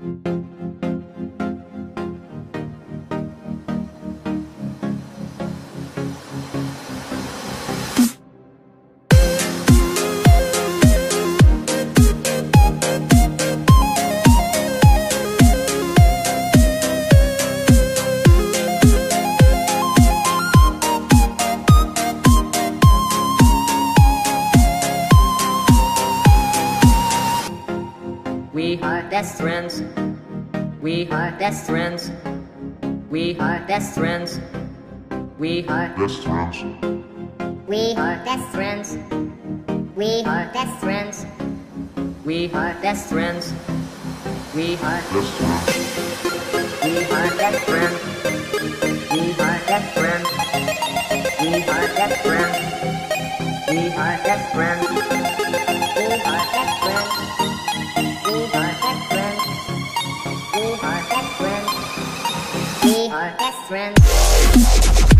We are best friends. We are best friends. We are best friends. We are Best friends. We are best friends. We are best friends. we are best friends. We are Best friends. we are best friends. We are best friends. We are best friends. We are best friends. We are best friends. We are best friends. We are best friends. We are best friends.